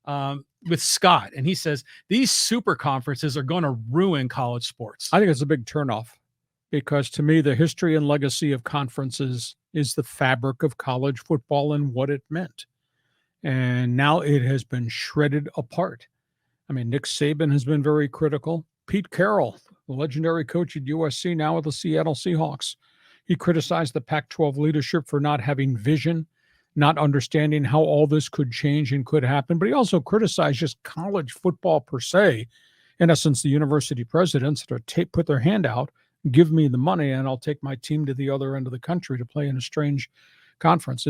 with Scott, and he says these super conferences are going to ruin college sports. I think it's a big turnoff because to me, the history and legacy of conferences is the fabric of college football and what it meant. And now it has been shredded apart. I mean, Nick Saban has been very critical. Pete Carroll, the legendary coach at USC, now with the Seattle Seahawks, he criticized the Pac-12 leadership for not having vision, not understanding how all this could change and could happen. But he also criticized just college football per se. In essence, the university presidents that put their hand out, give me the money, and I'll take my team to the other end of the country to play in a strange conference.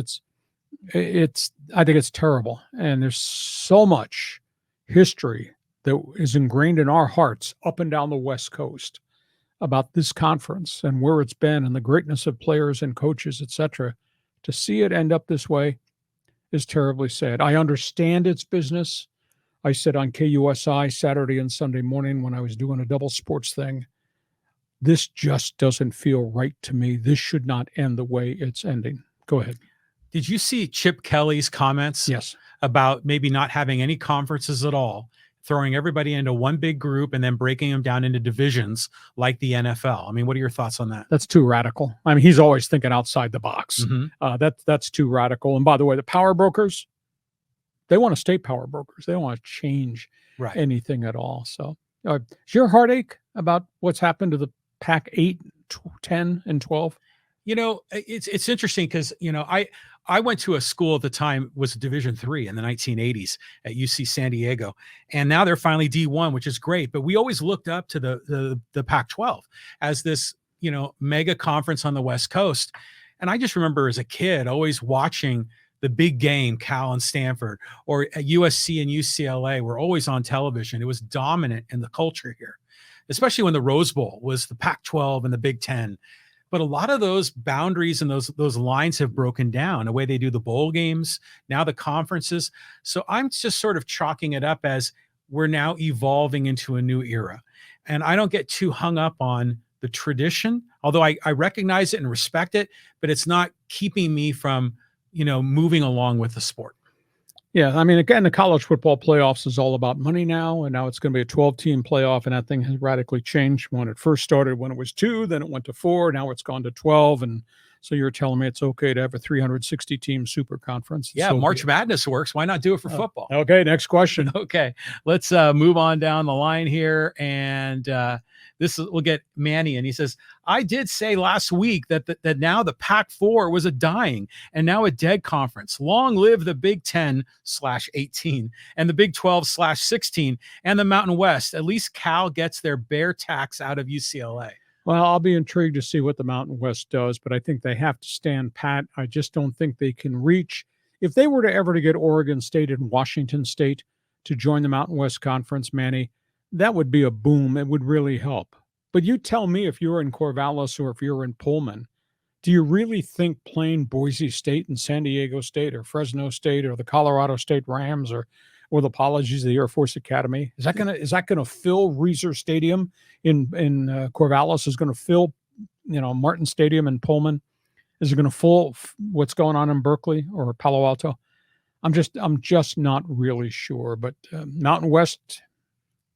I think it's terrible. And there's so much history that is ingrained in our hearts up and down the West Coast about this conference and where it's been and the greatness of players and coaches, etc. To see it end up this way is terribly sad. I understand its business. I said on KUSI Saturday and Sunday morning when I was doing a double sports thing, this just doesn't feel right to me. This should not end the way it's ending. Go ahead. Did you see Chip Kelly's comments? Yes. About maybe not having any conferences at all, throwing everybody into one big group and then breaking them down into divisions like the NFL. I mean, what are your thoughts on that? That's too radical. I mean, he's always thinking outside the box. Mm-hmm. That's too radical. And by the way, the power brokers, they want to stay power brokers. They don't want to change anything at all. So is your heartache about what's happened to the Pac-8, 10, and 12? You know, it's interesting because, you know, I went to a school at the time was Division III in the 1980s at UC San Diego, and now they're finally D1, which is great. But we always looked up to the Pac-12 as this, you know, mega conference on the West Coast. And I just remember as a kid always watching the big game, Cal and Stanford, or at USC and UCLA were always on television. It was dominant in the culture here, especially when the Rose Bowl was the Pac-12 and the Big Ten. But a lot of those boundaries and those lines have broken down, the way they do the bowl games, now the conferences. So I'm just sort of chalking it up as we're now evolving into a new era. And I don't get too hung up on the tradition, although I recognize it and respect it, but it's not keeping me from, you know, moving along with the sport. Yeah, I mean, again, the college football playoffs is all about money now, and now it's going to be a 12-team playoff, and that thing has radically changed. When it first started, when it was 2, then it went to 4, now it's gone to 12, and so you're telling me it's okay to have a 360-team super conference? Yeah, so March Madness works. Why not do it for football? Okay, next question. Okay, let's move on down the line here, and we'll get Manny, and he says, I did say last week that now the Pac-4 was a dying and now a dead conference. Long live the Big 10/18 and the Big 12/16 and the Mountain West. At least Cal gets their bear tax out of UCLA. Well, I'll be intrigued to see what the Mountain West does, but I think they have to stand pat. I just don't think they can reach. If they were to ever to get Oregon State and Washington State to join the Mountain West Conference, Manny, that would be a boom. It would really help. But you tell me, if you're in Corvallis or if you're in Pullman, do you really think playing Boise State and San Diego State or Fresno State or the Colorado State Rams or with apologies to the Air Force Academy, is that gonna fill Reser Stadium in Corvallis? Is going to fill, you know, Martin Stadium in Pullman? Is it going to fill what's going on in Berkeley or Palo Alto? I'm just not really sure. But Mountain West,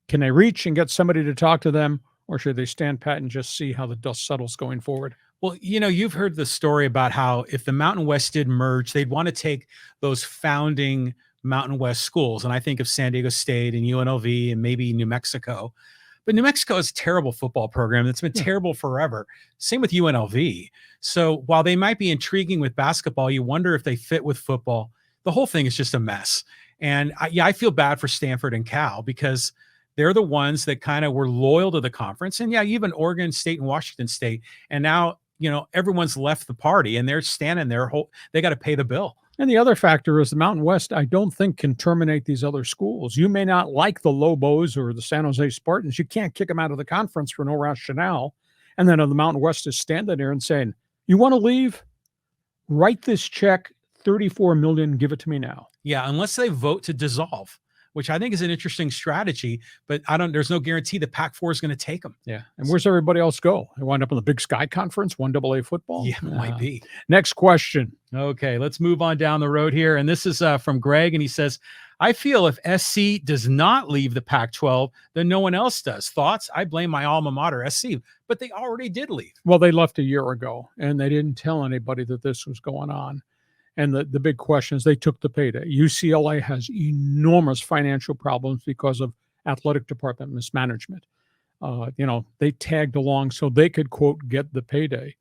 can they reach and get somebody to talk to them, or should they stand pat and just see how the dust settles going forward? Well, you know, you've heard the story about how if the Mountain West did merge, they'd want to take those founding Mountain West schools. And I think of San Diego State and UNLV and maybe New Mexico. But New Mexico is a terrible football program that's been terrible forever. Same with UNLV. So while they might be intriguing with basketball, you wonder if they fit with football. The whole thing is just a mess. And I feel bad for Stanford and Cal because they're the ones that kind of were loyal to the conference. And yeah, even Oregon State and Washington State. And now, you know, everyone's left the party and they're standing there. They got to pay the bill. And the other factor is the Mountain West, I don't think, can terminate these other schools. You may not like the Lobos or the San Jose Spartans. You can't kick them out of the conference for no rationale. And then the Mountain West is standing there and saying, you want to leave? Write this check, $34 million, give it to me now. Yeah, unless they vote to dissolve, which I think is an interesting strategy, but there's no guarantee the Pac-4 is going to take them. Yeah. And where's everybody else go? They wind up in the Big Sky Conference, 1AA football? Yeah, it might be. Next question. Okay, let's move on down the road here. And this is from Greg, and he says, I feel if SC does not leave the Pac-12, then no one else does. Thoughts? I blame my alma mater, SC, but they already did leave. Well, they left a year ago, and they didn't tell anybody that this was going on. And the big question is they took the payday. UCLA has enormous financial problems because of athletic department mismanagement. They tagged along so they could, quote, get the payday.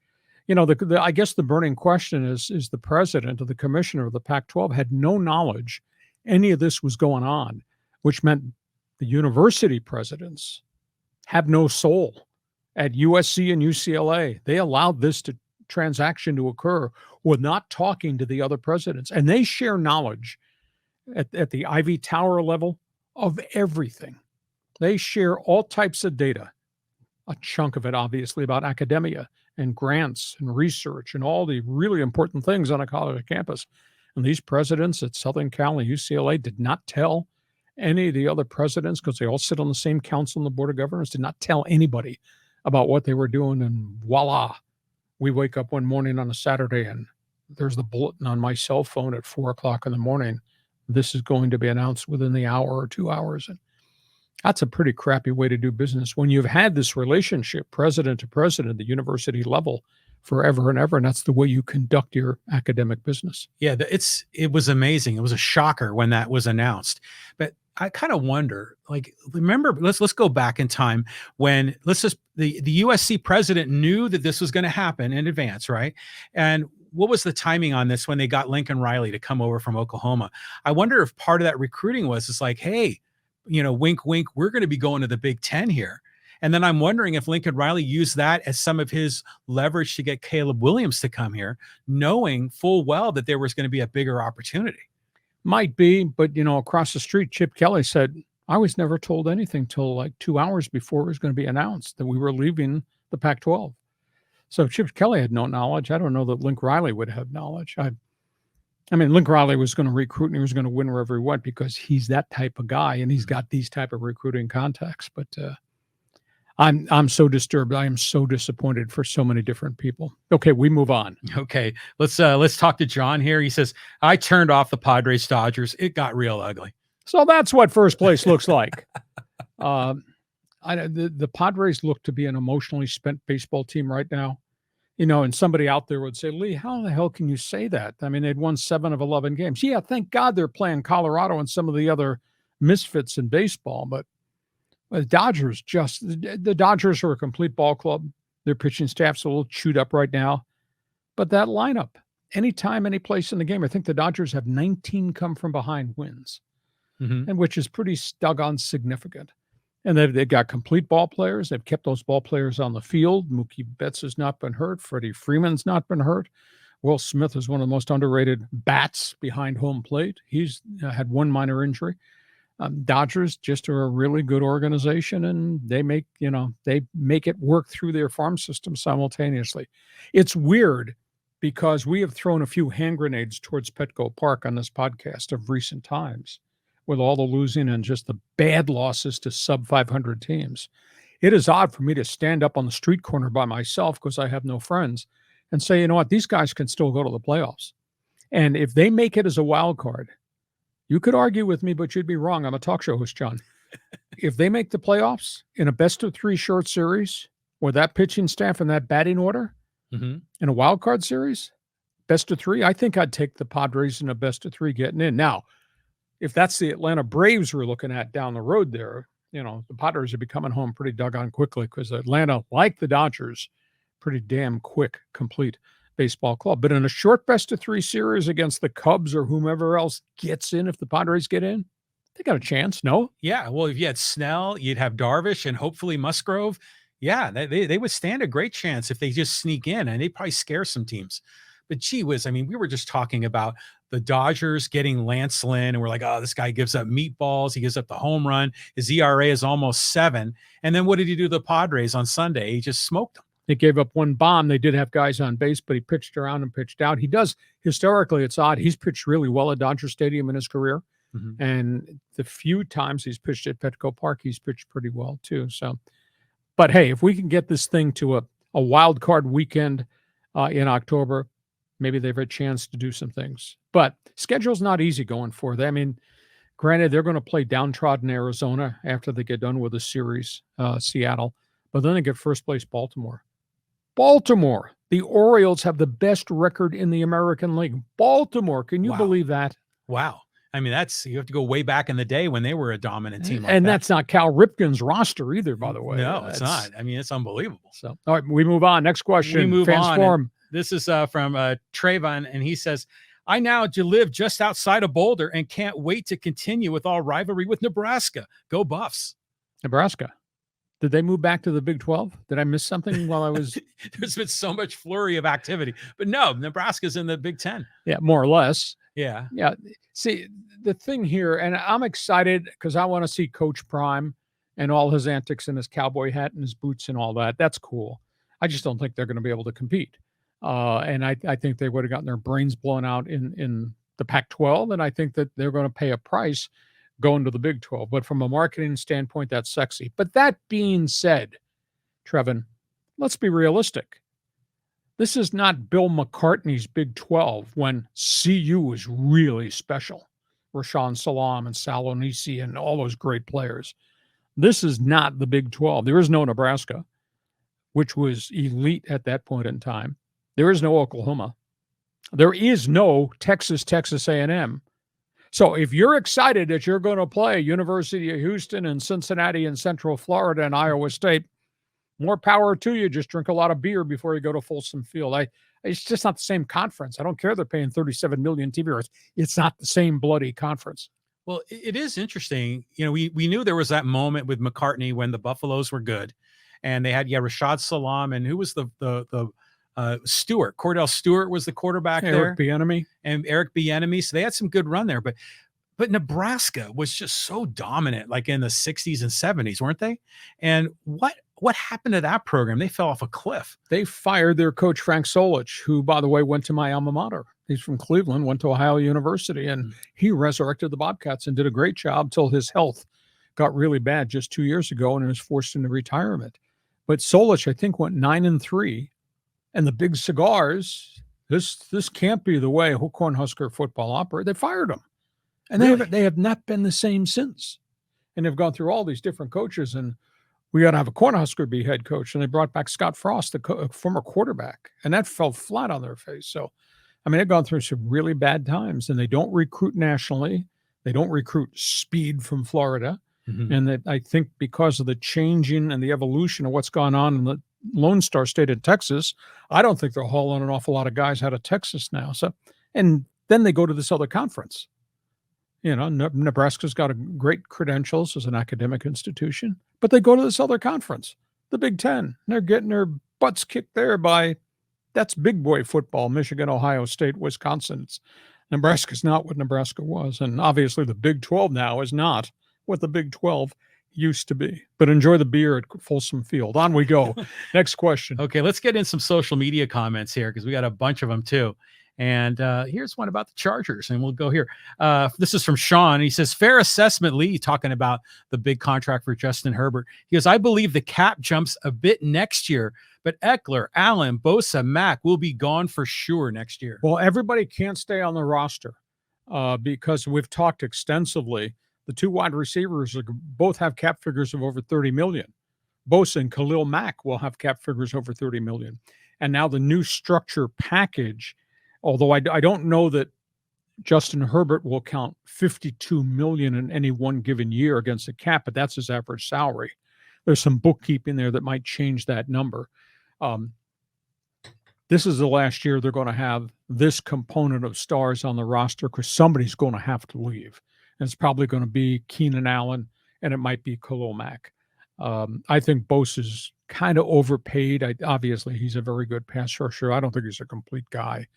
I guess the burning question is the president or the commissioner of the Pac-12 had no knowledge any of this was going on, which meant the university presidents have no soul. At USC and UCLA, they allowed this transaction to occur with not talking to the other presidents. And they share knowledge at the Ivy Tower level of everything. They share all types of data, a chunk of it, obviously, about academia and grants and research and all the really important things on a college campus. And these presidents at Southern Cal and UCLA did not tell any of the other presidents, because they all sit on the same council and the board of governors, did not tell anybody about what they were doing. And voila, we wake up one morning on a Saturday and there's the bulletin on my cell phone at 4:00 in the morning. This is going to be announced within the hour or 2 hours. And that's a pretty crappy way to do business when you've had this relationship, president to president, at the university level, forever and ever. And that's the way you conduct your academic business. Yeah, it was amazing. It was a shocker when that was announced. But I kind of wonder, remember, let's go back in time when the USC president knew that this was going to happen in advance, right? And what was the timing on this when they got Lincoln Riley to come over from Oklahoma? I wonder if part of that recruiting was, it's like, hey, wink, wink, we're going to be going to the Big Ten here. And then I'm wondering if Lincoln Riley used that as some of his leverage to get Caleb Williams to come here, knowing full well that there was going to be a bigger opportunity. Might be, but across the street, Chip Kelly said, I was never told anything till like 2 hours before it was going to be announced that we were leaving the Pac-12. So Chip Kelly had no knowledge. I don't know that Link Riley would have knowledge. I mean, Link Riley was going to recruit and he was going to win wherever he went because he's that type of guy and he's got these type of recruiting contacts. But I'm so disturbed. I am so disappointed for so many different people. Okay, we move on. Okay, let's talk to John here. He says, I turned off the Padres Dodgers. It got real ugly. So that's what first place looks like. The Padres look to be an emotionally spent baseball team right now. And somebody out there would say, Lee, how the hell can you say that? I mean, they'd won 7 of 11 games. Yeah, thank God they're playing Colorado and some of the other misfits in baseball. But the Dodgers are a complete ball club. Their pitching staff's a little chewed up right now. But that lineup, anytime, any place in the game, I think the Dodgers have 19 come from behind wins, and which is pretty doggone significant. And they've got complete ball players. They've kept those ball players on the field. Mookie Betts has not been hurt. Freddie Freeman's not been hurt. Will Smith is one of the most underrated bats behind home plate. He's had one minor injury. Dodgers just are a really good organization, and they make it work through their farm system simultaneously. It's weird because we have thrown a few hand grenades towards Petco Park on this podcast of recent times, with all the losing and just the bad losses to sub 500 teams. It is odd for me to stand up on the street corner by myself because I have no friends and say, you know what, these guys can still go to the playoffs. And if they make it as a wild card, you could argue with me, but you'd be wrong. I'm a talk show host, John. If they make the playoffs in a best of 3 short series with that pitching staff and that batting order in a wild card series, best of 3, I think I'd take the Padres in a best of 3 getting in. Now, if that's the Atlanta Braves we're looking at down the road there, the Padres would be coming home pretty doggone quickly because Atlanta, like the Dodgers, pretty damn quick, complete baseball club. But in a short best of 3 series against the Cubs or whomever else gets in, if the Padres get in, they got a chance, no? Yeah, well, if you had Snell, you'd have Darvish and hopefully Musgrove. Yeah, they would stand a great chance if they just sneak in, and they'd probably scare some teams. But gee whiz, I mean, we were just talking about the Dodgers getting Lance Lynn, and we're like, oh, this guy gives up meatballs. He gives up the home run. His ERA is almost 7. And then what did he do to the Padres on Sunday? He just smoked them. They gave up one bomb. They did have guys on base, but he pitched around and pitched out. He does, historically, it's odd. He's pitched really well at Dodger Stadium in his career. And the few times he's pitched at Petco Park, he's pitched pretty well too. So, but hey, if we can get this thing to a wild card weekend in October, maybe they've a chance to do some things. But schedule's not easy going for them. I mean, Granted, they're going to play downtrodden Arizona after they get done with the series, Seattle, but then they get first place Baltimore. Baltimore, the Orioles have the best record in the American League. Baltimore, can you believe that? Wow. I mean, you have to go way back in the day when they were a dominant team. And that's not Cal Ripken's roster either, by the way. No, it's not. I mean, it's unbelievable. So, all right, we move on. Next question. We move Fans on. Forum. This is from Trayvon, and he says, I now live just outside of Boulder and can't wait to continue with all rivalry with Nebraska. Go Buffs. Nebraska. Did they move back to the Big 12? Did I miss something while I was? There's been so much flurry of activity, but no, Nebraska's in the Big 10. Yeah, more or less. Yeah. Yeah. See, the thing here, and I'm excited because I want to see Coach Prime and all his antics and his cowboy hat and his boots and all that. That's cool. I just don't think they're going to be able to compete. And I think they would have gotten their brains blown out in the Pac-12, and I think that they're going to pay a price going to the Big 12. But from a marketing standpoint, that's sexy. But that being said, Trevin, let's be realistic. This is not Bill McCartney's Big 12 when CU was really special. Rashawn Salam and Salonisi and all those great players. This is not the Big 12. There is no Nebraska, which was elite at that point in time. There is no Oklahoma. There is no Texas A&M. So if you're excited that you're going to play University of Houston and Cincinnati and Central Florida and Iowa State, more power to you. Just drink a lot of beer before you go to Folsom Field. It's just not the same conference. I don't care they're paying 37 million TV rights. It's not the same bloody conference. Well, it is interesting. You know, we knew there was that moment with McCartney when the Buffaloes were good, and they had Rashad Salam, and who was the Stewart. Cordell Stewart was the quarterback there. Eric Bieniemy. And Eric Bieniemy. So they had some good run there, but Nebraska was just so dominant, like in the 60s and 70s, weren't they? And what happened to that program? They fell off a cliff. They fired their coach, Frank Solich, who, by the way, went to my alma mater. He's from Cleveland, went to Ohio University, and he resurrected the Bobcats and did a great job till his health got really bad just 2 years ago and was forced into retirement. But Solich, I think, went 9-3. And the big cigars, this can't be the way Cornhusker football operates. They fired him. And Really? they have not been the same since. And they've gone through all these different coaches, and we got to have a Cornhusker be head coach. And they brought back Scott Frost, the former quarterback, and that fell flat on their face. So, I mean, they've gone through some really bad times, and they don't recruit nationally. They don't recruit speed from Florida. Mm-hmm. And that I think because of the changing and the evolution of what's gone on in the Lone Star State in Texas, I don't think they're hauling an awful lot of guys out of Texas now. So, and then they go to this other conference. You know, Nebraska's got a great credentials as an academic institution, but they go to this other conference, the Big Ten. And they're getting their butts kicked there by, that's big boy football, Michigan, Ohio State, Wisconsin. Nebraska's not what Nebraska was. And obviously the Big 12 now is not what the Big 12 used to be. But enjoy the beer at Folsom Field. On we go. Next question. Okay, let's get in some social media comments here because we got a bunch of them too. And here's one about the Chargers, and we'll go here. This is from Sean. He says, fair assessment, Lee, talking about the big contract for Justin Herbert. He goes, I believe the cap jumps a bit next year, but Eckler, Allen, Bosa, Mack will be gone for sure next year. Well, everybody can't stay on the roster because we've talked extensively. The two wide receivers both have cap figures of over 30 million. Bosa and Khalil Mack will have cap figures over 30 million. And now the new structure package, although I don't know that Justin Herbert will count 52 million in any one given year against the cap, but that's his average salary. There's some bookkeeping there that might change that number. This is the last year they're going to have this component of stars on the roster because somebody's going to have to leave. And it's probably going to be Keenan Allen, and it might be Khalil Mack. I think Bosa's kind of overpaid. Obviously, he's a very good pass rusher. I don't think he's a complete guy.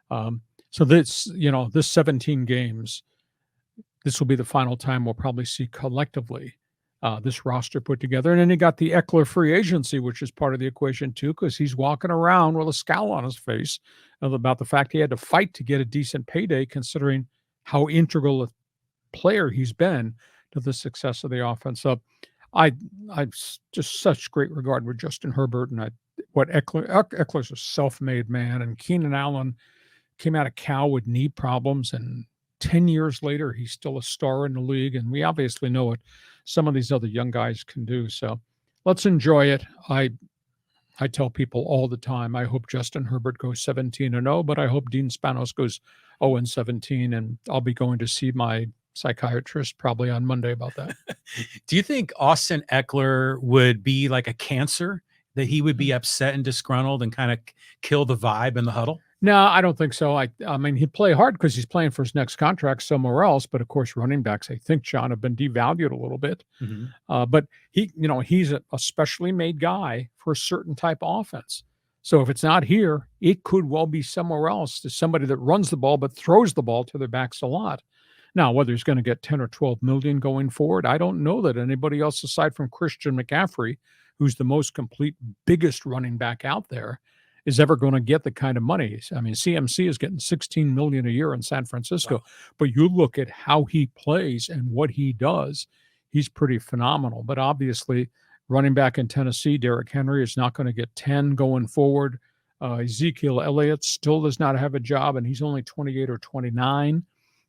So this 17 games, this will be the final time we'll probably see collectively this roster put together. And then you got the Eckler free agency, which is part of the equation too, because he's walking around with a scowl on his face about the fact he had to fight to get a decent payday, considering how integral a player he's been to the success of the offense. So I just such great regard with Justin Herbert and what Eckler's a self-made man, and Keenan Allen came out of Cal with knee problems, and 10 years later, he's still a star in the league. And we obviously know what some of these other young guys can do. So let's enjoy it. I tell people all the time, I hope Justin Herbert goes 17-0, but I hope Dean Spanos goes 0-17. And I'll be going to see my psychiatrist probably on Monday about that. Do you think Austin Eckler would be like a cancer, that he would be upset and disgruntled and kind of kill the vibe in the huddle? No, I don't think so. I mean, he'd play hard because he's playing for his next contract somewhere else. But of course, running backs, I think, John, have been devalued a little bit. But he's a specially made guy for a certain type of offense. So if it's not here, it could well be somewhere else, to somebody that runs the ball but throws the ball to their backs a lot. Now, whether he's going to get 10 or 12 million going forward, I don't know that anybody else aside from Christian McCaffrey, who's the most complete, biggest running back out there, is ever going to get the kind of money. I mean, CMC is getting 16 million a year in San Francisco, wow. But you look at how he plays and what he does, he's pretty phenomenal. But obviously, running back in Tennessee, Derrick Henry is not going to get 10 going forward. Ezekiel Elliott still does not have a job, and he's only 28 or 29.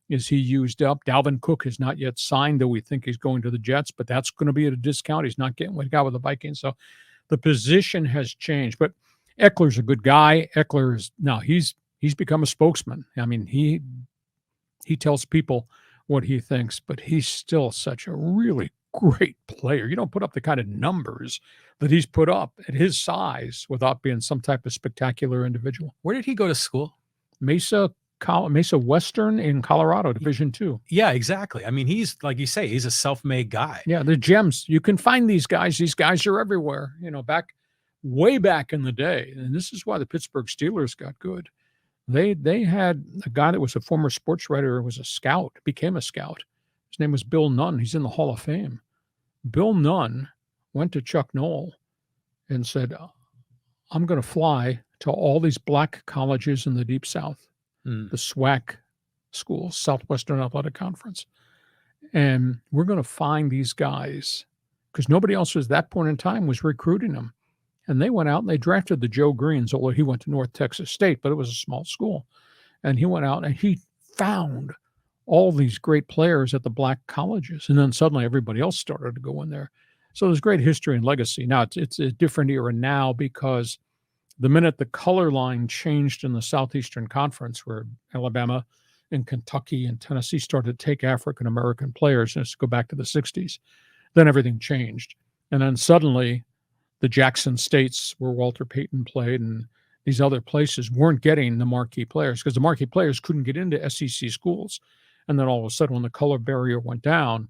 Is he used up? Dalvin Cook has not yet signed, though we think he's going to the Jets, but that's going to be at a discount. He's not getting what he got with the Vikings. So the position has changed. But Eckler's a good guy. He's become a spokesman. I mean, he tells people what he thinks, but he's still such a really great player. You don't put up the kind of numbers that he's put up at his size without being some type of spectacular individual. Where did he go to school? Mesa Western in Colorado, Division II. Yeah, exactly. I mean, he's, like you say, he's a self-made guy. Yeah, they're gems. You can find these guys. These guys are everywhere. Way back in the day, and this is why the Pittsburgh Steelers got good. They had a guy that was a former sports writer, was a scout, became a scout. His name was Bill Nunn. He's in the Hall of Fame. Bill Nunn went to Chuck Noll and said, I'm going to fly to all these black colleges in the Deep South, the SWAC schools, Southwestern Athletic Conference, and we're going to find these guys, because nobody else at that point in time was recruiting them. And they went out and they drafted the Joe Greens, although he went to North Texas State, but it was a small school. And he went out and he found all these great players at the black colleges. And then suddenly everybody else started to go in there. So there's great history and legacy. Now, it's a different era now, because the minute the color line changed in the Southeastern Conference, where Alabama and Kentucky and Tennessee started to take African-American players, and let's go back to the 60s, then everything changed. And then suddenly the Jackson States, where Walter Payton played, and these other places weren't getting the marquee players, because the marquee players couldn't get into SEC schools. And then all of a sudden, when the color barrier went down,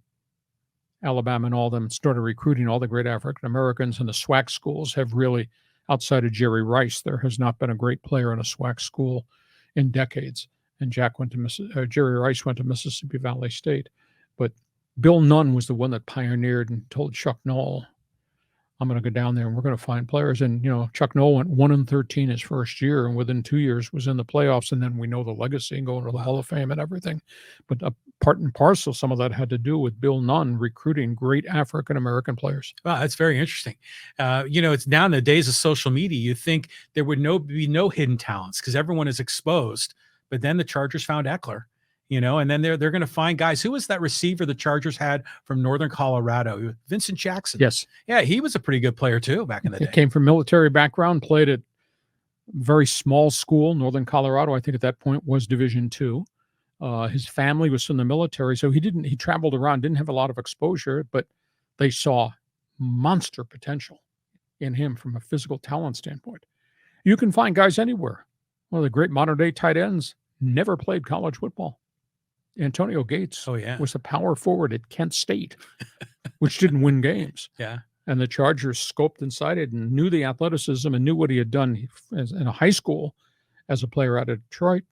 Alabama and all of them started recruiting all the great African Americans, and the SWAC schools have really, outside of Jerry Rice, there has not been a great player in a SWAC school in decades. And Jerry Rice went to Mississippi Valley State. But Bill Nunn was the one that pioneered and told Chuck Noll, I'm going to go down there and we're going to find players. And, Chuck Noll went 1-13 his first year, and within 2 years was in the playoffs. And then we know the legacy and going to the Hall of Fame and everything. But part and parcel, some of that had to do with Bill Nunn recruiting great African-American players. Wow, that's very interesting. It's now in the days of social media, you think there would be no hidden talents because everyone is exposed. But then the Chargers found Eckler. And then they're going to find guys. Who was that receiver the Chargers had from Northern Colorado? Vincent Jackson. Yes. Yeah, he was a pretty good player too back in the day. He came from military background, played at very small school, Northern Colorado. I think at that point was Division II. His family was from the military, so he traveled around, didn't have a lot of exposure, but they saw monster potential in him from a physical talent standpoint. You can find guys anywhere. One of the great modern day tight ends never played college football. Antonio Gates was a power forward at Kent State, which didn't win games. Yeah. And the Chargers scoped and sighted and knew the athleticism and knew what he had done in a high school as a player out of Detroit.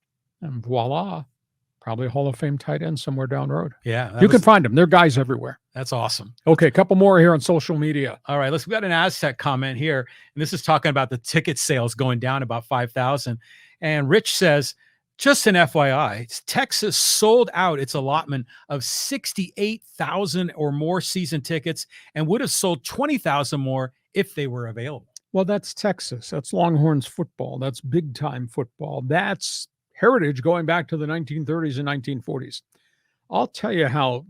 And voila, probably a Hall of Fame tight end somewhere down the road. Yeah. You can find them. They're guys everywhere. That's awesome. Okay, a couple more here on social media. All right, we got an Aztec comment here. And this is talking about the ticket sales going down about 5,000. And Rich says, just an FYI, Texas sold out its allotment of 68,000 or more season tickets and would have sold 20,000 more if they were available. Well, that's Texas. That's Longhorns football. That's big-time football. That's heritage going back to the 1930s and 1940s. I'll tell you how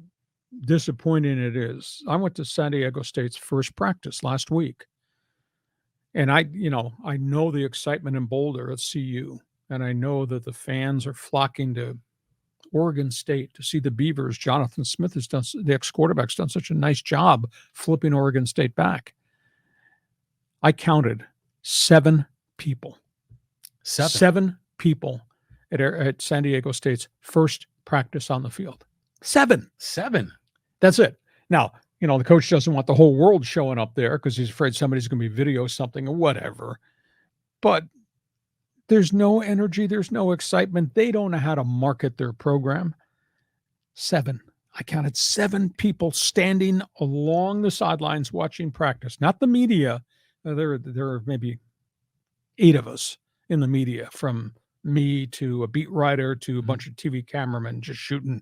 disappointing it is. I went to San Diego State's first practice last week. And I know the excitement in Boulder at CU, and I know that the fans are flocking to Oregon State to see the Beavers. Jonathan Smith has done, the ex-quarterback's done such a nice job flipping Oregon State back. I counted 7 people. Seven people at San Diego State's first practice on the field. 7. That's it. Now, the coach doesn't want the whole world showing up there because he's afraid somebody's going to be video something or whatever. But there's no energy. There's no excitement. They don't know how to market their program. 7. I counted 7 people standing along the sidelines watching practice. Not the media. There are maybe 8 of us in the media, from me to a beat writer to a bunch of TV cameramen just shooting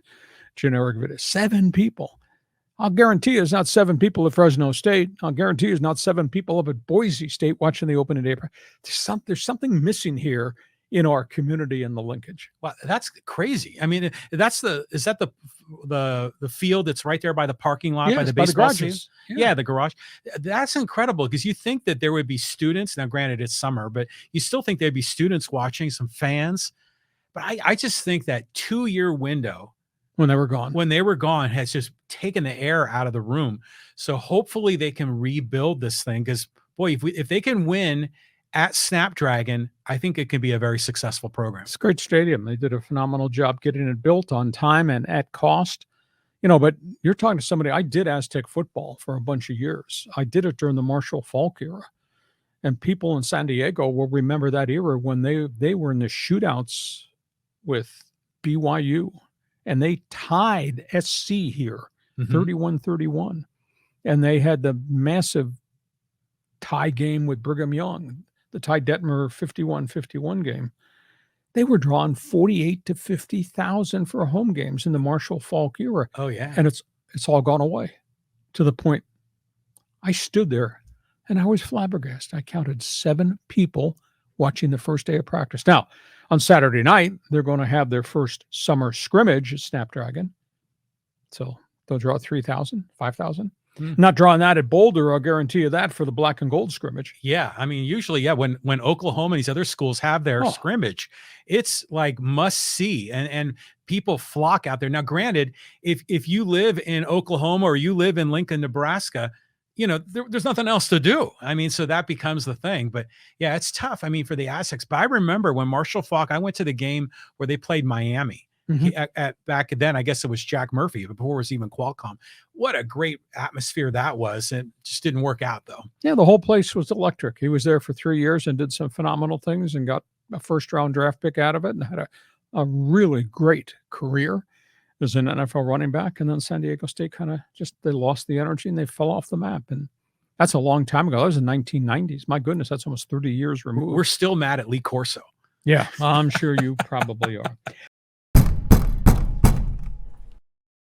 generic videos. 7 people. I'll guarantee you it's not 7 people at Fresno State. I'll guarantee you it's not 7 people up at Boise State watching the opening day. There's something missing here in our community and the linkage. Wow, that's crazy. I mean, is that the field that's right there by the parking lot, by the baseball team? Yeah, the garage. That's incredible, because you think that there would be students. Now, granted, it's summer, but you still think there'd be students watching, some fans. But I just think that 2-year window when they were gone has just taken the air out of the room. So hopefully they can rebuild this thing, because boy, if they can win at Snapdragon, I think it can be a very successful program. It's a great stadium. They did a phenomenal job getting it built on time and at cost. But you're talking to somebody. I did Aztec football for a bunch of years. I did it during the Marshall Faulk era. And people in San Diego will remember that era when they were in the shootouts with BYU. And they tied SC here, 31-31. And they had the massive tie game with Brigham Young, the Ty Detmer 51-51 game. They were drawing 48 to 50,000 for home games in the Marshall Faulk era. Oh, yeah. And it's all gone away, to the point I stood there and I was flabbergasted. I counted 7 people watching the first day of practice. Now, on Saturday night, they're going to have their first summer scrimmage at Snapdragon. So they'll draw 3,000, 5,000. Not drawing that at Boulder, I'll guarantee you that, for the black and gold scrimmage. Yeah, I mean, usually, when Oklahoma and these other schools have their scrimmage, it's like must see, and people flock out there. Now, granted, if you live in Oklahoma or you live in Lincoln, Nebraska, there's nothing else to do. I mean, so that becomes the thing. But yeah, it's tough. I mean, for the Aztecs. But I remember when Marshall Faulk, I went to the game where they played Miami. Back then, I guess it was Jack Murphy, before it was even Qualcomm. What a great atmosphere that was. And just didn't work out, though. Yeah, the whole place was electric. He was there for 3 years and did some phenomenal things and got a first-round draft pick out of it and had a really great career as an NFL running back. And then San Diego State they lost the energy and they fell off the map. And that's a long time ago. That was the 1990s. My goodness, that's almost 30 years removed. We're still mad at Lee Corso. Yeah, I'm sure you probably are.